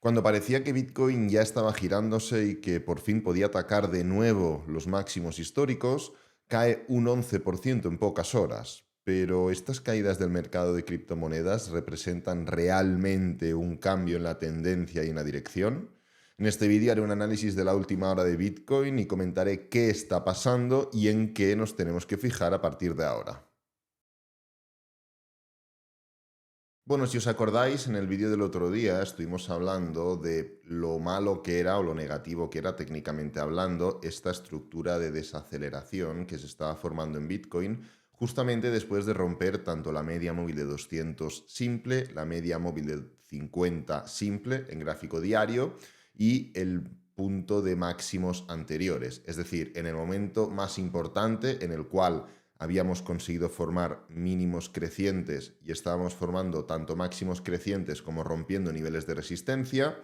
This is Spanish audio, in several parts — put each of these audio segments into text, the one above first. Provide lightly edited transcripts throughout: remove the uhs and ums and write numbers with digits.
Cuando parecía que Bitcoin ya estaba girándose y que por fin podía atacar de nuevo los máximos históricos, cae un 11% en pocas horas. Pero estas caídas del mercado de criptomonedas representan realmente un cambio en la tendencia y en la dirección. En este vídeo haré un análisis de la última hora de Bitcoin y comentaré qué está pasando y en qué nos tenemos que fijar a partir de ahora. Bueno, si os acordáis, en el vídeo del otro día estuvimos hablando de lo malo que era o lo negativo que era técnicamente hablando esta estructura de desaceleración que se estaba formando en Bitcoin justamente después de romper tanto la media móvil de 200 simple, la media móvil de 50 simple en gráfico diario y el punto de máximos anteriores. Es decir, en el momento más importante en el cual habíamos conseguido formar mínimos crecientes y estábamos formando tanto máximos crecientes como rompiendo niveles de resistencia,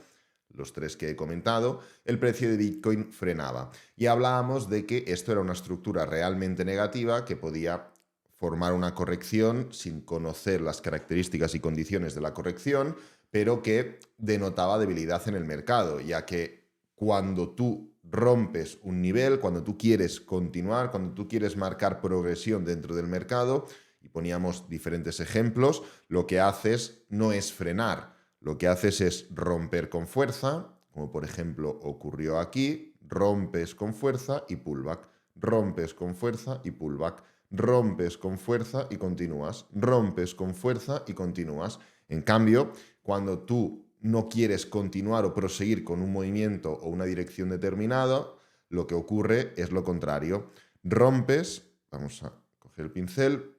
los tres que he comentado, el precio de Bitcoin frenaba. Y hablábamos de que esto era una estructura realmente negativa que podía formar una corrección sin conocer las características y condiciones de la corrección, pero que denotaba debilidad en el mercado, ya que cuando tú rompes un nivel, cuando tú quieres continuar, cuando tú quieres marcar progresión dentro del mercado, y poníamos diferentes ejemplos, lo que haces no es frenar, lo que haces es romper con fuerza, como por ejemplo ocurrió aquí, rompes con fuerza y pullback, rompes con fuerza y pullback, rompes con fuerza y continúas, rompes con fuerza y continúas. En cambio, cuando tú no quieres continuar o proseguir con un movimiento o una dirección determinada, lo que ocurre es lo contrario. Rompes, vamos a coger el pincel,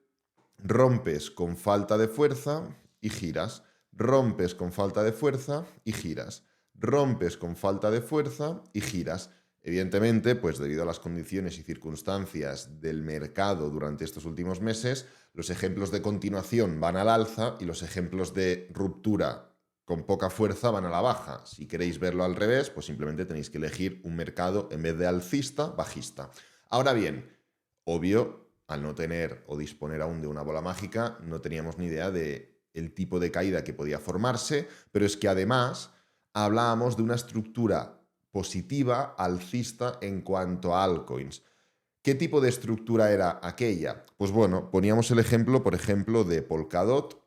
rompes con falta de fuerza y giras. Rompes con falta de fuerza y giras. Rompes con falta de fuerza y giras. Evidentemente, pues debido a las condiciones y circunstancias del mercado durante estos últimos meses, los ejemplos de continuación van al alza y los ejemplos de ruptura con poca fuerza van a la baja. Si queréis verlo al revés, pues simplemente tenéis que elegir un mercado en vez de alcista, bajista. Ahora bien, obvio, al no tener o disponer aún de una bola mágica, no teníamos ni idea de el tipo de caída que podía formarse, pero es que además hablábamos de una estructura positiva alcista en cuanto a altcoins. ¿Qué tipo de estructura era aquella? Pues bueno, poníamos el ejemplo, por ejemplo, de Polkadot,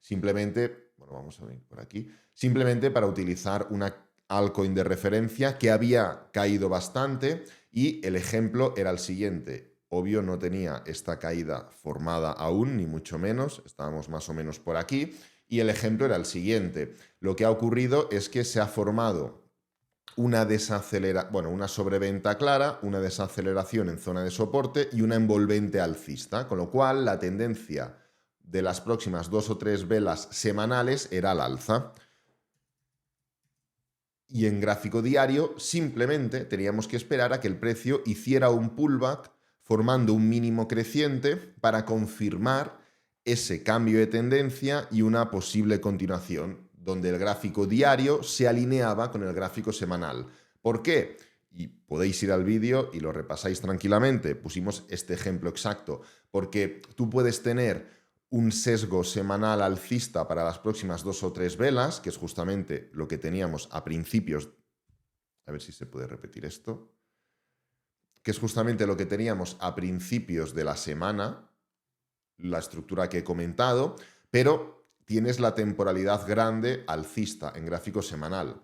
simplemente, bueno, vamos a ver por aquí, simplemente para utilizar una altcoin de referencia que había caído bastante y el ejemplo era el siguiente. Obvio, no tenía esta caída formada aún, ni mucho menos, estábamos más o menos por aquí, y el ejemplo era el siguiente. Lo que ha ocurrido es que se ha formado una sobreventa clara, una desaceleración en zona de soporte y una envolvente alcista, con lo cual la tendencia de las próximas 2 o 3 velas semanales era al alza. Y en gráfico diario simplemente teníamos que esperar a que el precio hiciera un pullback formando un mínimo creciente para confirmar ese cambio de tendencia y una posible continuación, donde el gráfico diario se alineaba con el gráfico semanal. ¿Por qué? Y podéis ir al vídeo y lo repasáis tranquilamente. Pusimos este ejemplo exacto, porque tú puedes tener un sesgo semanal alcista para las próximas 2 o 3 velas, que es justamente lo que teníamos a principios, a ver si se puede repetir esto, que es justamente lo que teníamos a principios de la semana, la estructura que he comentado, pero tienes la temporalidad grande alcista en gráfico semanal.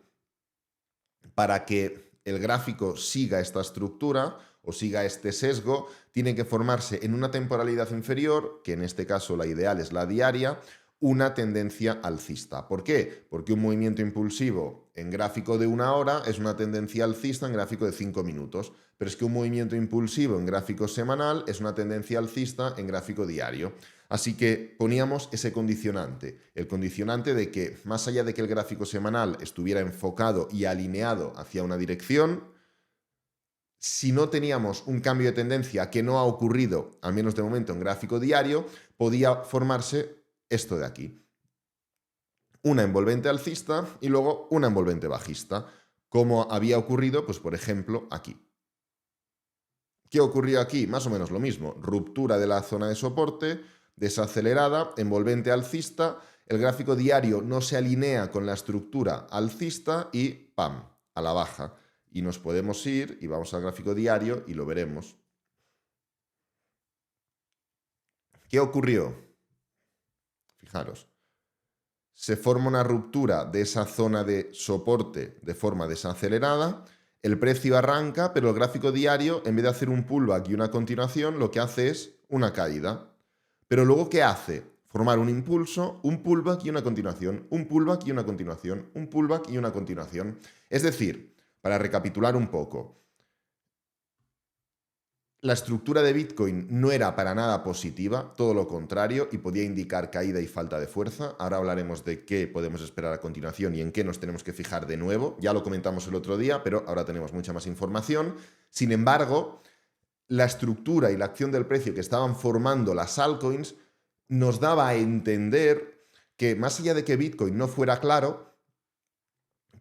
Para que el gráfico siga esta estructura o siga este sesgo, tiene que formarse en una temporalidad inferior, que en este caso la ideal es la diaria, una tendencia alcista. ¿Por qué? Porque un movimiento impulsivo en gráfico de 1 hora es una tendencia alcista en gráfico de 5 minutos, pero es que un movimiento impulsivo en gráfico semanal es una tendencia alcista en gráfico diario. Así que poníamos ese condicionante, el condicionante de que más allá de que el gráfico semanal estuviera enfocado y alineado hacia una dirección, si no teníamos un cambio de tendencia que no ha ocurrido, al menos de momento en gráfico diario, podía formarse esto de aquí. Una envolvente alcista y luego una envolvente bajista, como había ocurrido, pues por ejemplo, aquí. ¿Qué ocurrió aquí? Más o menos lo mismo. Ruptura de la zona de soporte, desacelerada, envolvente alcista el gráfico diario no se alinea con la estructura alcista y ¡pam!, a la baja. Y nos podemos ir y vamos al gráfico diario y lo veremos. ¿Qué ocurrió? Fijaros, se forma una ruptura de esa zona de soporte de forma desacelerada, el precio arranca, pero el gráfico diario, en vez de hacer un pullback y una continuación, lo que hace es una caída. Pero luego, ¿qué hace? Formar un impulso, un pullback y una continuación, un pullback y una continuación, un pullback y una continuación. Es decir, para recapitular un poco, la estructura de Bitcoin no era para nada positiva, todo lo contrario, y podía indicar caída y falta de fuerza. Ahora hablaremos de qué podemos esperar a continuación y en qué nos tenemos que fijar de nuevo. Ya lo comentamos el otro día, pero ahora tenemos mucha más información. Sin embargo, la estructura y la acción del precio que estaban formando las altcoins nos daba a entender que, más allá de que Bitcoin no fuera claro,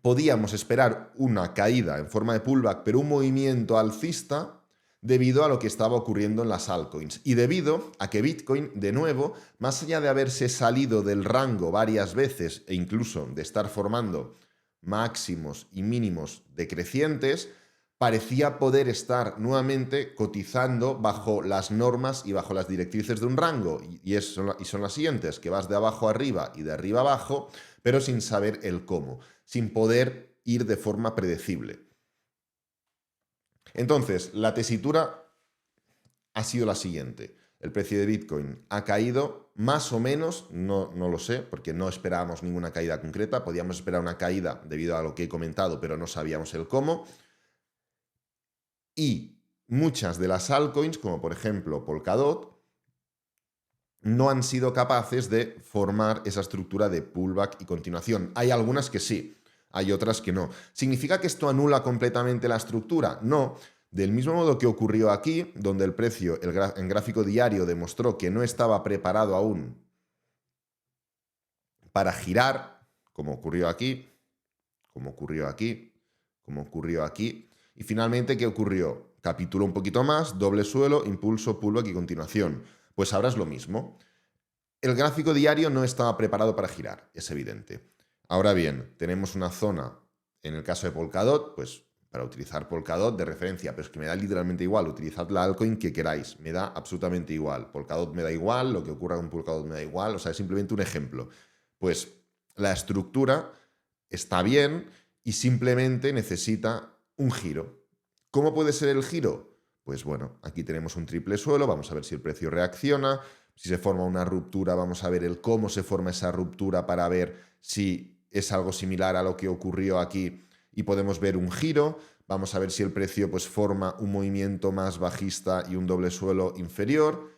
podíamos esperar una caída en forma de pullback, pero un movimiento alcista debido a lo que estaba ocurriendo en las altcoins. Y debido a que Bitcoin, de nuevo, más allá de haberse salido del rango varias veces e incluso de estar formando máximos y mínimos decrecientes, parecía poder estar nuevamente cotizando bajo las normas y bajo las directrices de un rango. Y son las siguientes, que vas de abajo a arriba y de arriba a abajo, pero sin saber el cómo, sin poder ir de forma predecible. Entonces, la tesitura ha sido la siguiente. El precio de Bitcoin ha caído más o menos, no lo sé, porque no esperábamos ninguna caída concreta. Podíamos esperar una caída debido a lo que he comentado, pero no sabíamos el cómo. Y muchas de las altcoins, como por ejemplo Polkadot, no han sido capaces de formar esa estructura de pullback y continuación. Hay algunas que sí, hay otras que no. ¿Significa que esto anula completamente la estructura? No. Del mismo modo que ocurrió aquí, donde el precio en gráfico diario demostró que no estaba preparado aún para girar, como ocurrió aquí, como ocurrió aquí, como ocurrió aquí. Y finalmente, ¿qué ocurrió? Capituló un poquito más, doble suelo, impulso, pullback y continuación. Pues ahora es lo mismo. El gráfico diario no estaba preparado para girar, es evidente. Ahora bien, tenemos una zona, en el caso de Polkadot, pues para utilizar Polkadot de referencia, pero es que me da literalmente igual, utilizad la altcoin que queráis, me da absolutamente igual. Polkadot me da igual, lo que ocurra con Polkadot me da igual, o sea, es simplemente un ejemplo. Pues la estructura está bien y simplemente necesita un giro. ¿Cómo puede ser el giro? Pues bueno, aquí tenemos un triple suelo, vamos a ver si el precio reacciona. Si se forma una ruptura, vamos a ver el cómo se forma esa ruptura para ver si es algo similar a lo que ocurrió aquí y podemos ver un giro. Vamos a ver si el precio pues forma un movimiento más bajista y un doble suelo inferior.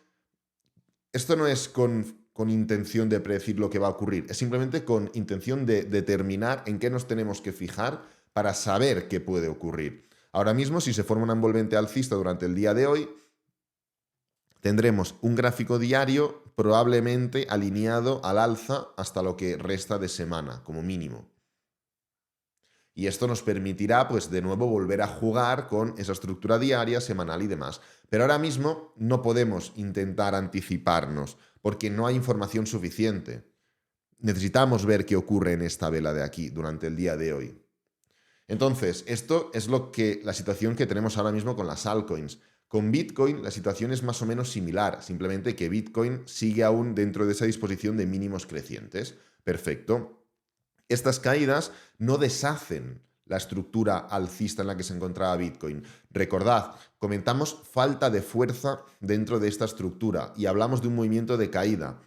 Esto no es con intención de predecir lo que va a ocurrir, es simplemente con intención de determinar en qué nos tenemos que fijar para saber qué puede ocurrir. Ahora mismo, si se forma una envolvente alcista durante el día de hoy, tendremos un gráfico diario probablemente alineado al alza hasta lo que resta de semana, como mínimo. Y esto nos permitirá, pues, de nuevo volver a jugar con esa estructura diaria, semanal y demás. Pero ahora mismo no podemos intentar anticiparnos, porque no hay información suficiente. Necesitamos ver qué ocurre en esta vela de aquí durante el día de hoy. Entonces, esto es la situación que tenemos ahora mismo con las altcoins. Con Bitcoin la situación es más o menos similar, simplemente que Bitcoin sigue aún dentro de esa disposición de mínimos crecientes. Perfecto. Estas caídas no deshacen la estructura alcista en la que se encontraba Bitcoin. Recordad, comentamos falta de fuerza dentro de esta estructura y hablamos de un movimiento de caída.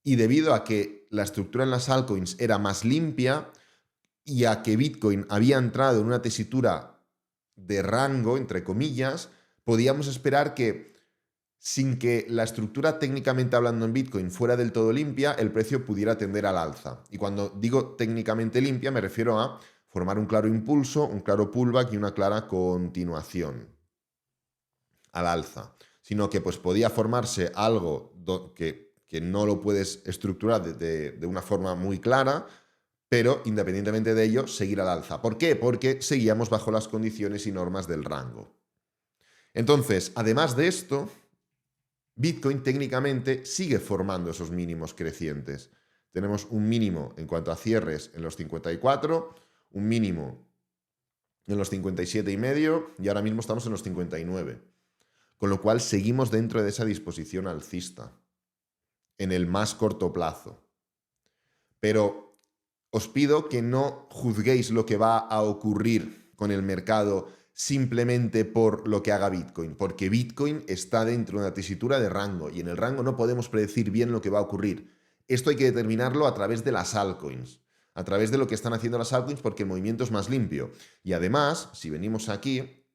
Y debido a que la estructura en las altcoins era más limpia y a que Bitcoin había entrado en una tesitura de rango, entre comillas, podíamos esperar que, sin que la estructura técnicamente hablando en Bitcoin fuera del todo limpia, el precio pudiera tender al alza. Y cuando digo técnicamente limpia me refiero a formar un claro impulso, un claro pullback y una clara continuación al alza. Sino que pues podía formarse algo que no lo puedes estructurar de una forma muy clara, pero independientemente de ello, seguir al alza. ¿Por qué? Porque seguíamos bajo las condiciones y normas del rango. Entonces, además de esto, Bitcoin técnicamente sigue formando esos mínimos crecientes. tenemos un mínimo en cuanto a cierres en los 54, un mínimo en los 57,5 y ahora mismo estamos en los 59. Con lo cual seguimos dentro de esa disposición alcista en el más corto plazo. Pero os pido que no juzguéis lo que va a ocurrir con el mercado simplemente por lo que haga Bitcoin, porque Bitcoin está dentro de una tesitura de rango y en el rango no podemos predecir bien lo que va a ocurrir. Esto hay que determinarlo a través de las altcoins, a través de lo que están haciendo las altcoins, porque el movimiento es más limpio. Y además, si venimos aquí,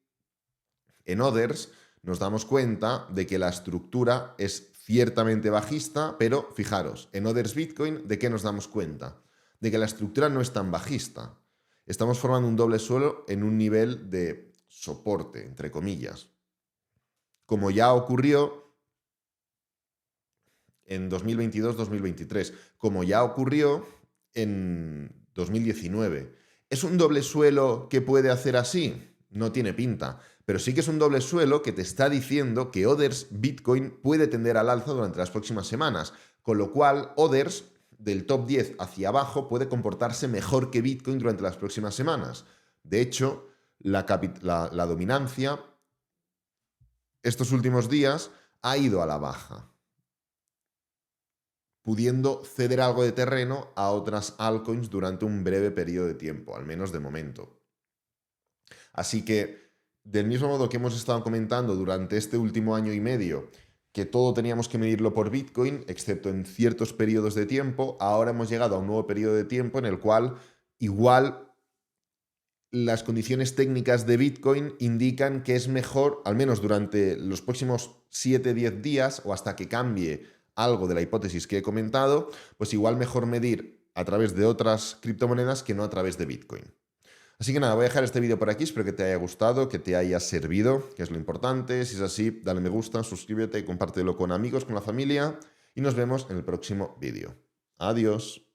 en Others, nos damos cuenta de que la estructura es ciertamente bajista, pero fijaros, en Others Bitcoin, ¿de qué nos damos cuenta? De que la estructura no es tan bajista. Estamos formando un doble suelo en un nivel de soporte, entre comillas. Como ya ocurrió en 2022-2023, como ya ocurrió en 2019. ¿Es un doble suelo que puede hacer así? No tiene pinta, pero sí que es un doble suelo que te está diciendo que Others Bitcoin puede tender al alza durante las próximas semanas, con lo cual Others del top 10 hacia abajo puede comportarse mejor que Bitcoin durante las próximas semanas. De hecho, la dominancia estos últimos días ha ido a la baja, pudiendo ceder algo de terreno a otras altcoins durante un breve periodo de tiempo, al menos de momento. Así que, del mismo modo que hemos estado comentando durante este último año y medio, que todo teníamos que medirlo por Bitcoin, excepto en ciertos periodos de tiempo, ahora hemos llegado a un nuevo periodo de tiempo en el cual igual las condiciones técnicas de Bitcoin indican que es mejor, al menos durante los próximos 7-10 días o hasta que cambie algo de la hipótesis que he comentado, pues igual mejor medir a través de otras criptomonedas que no a través de Bitcoin. Así que nada, voy a dejar este vídeo por aquí, espero que te haya gustado, que te haya servido, que es lo importante. Si es así, dale me gusta, suscríbete y compártelo con amigos, con la familia y nos vemos en el próximo vídeo. Adiós.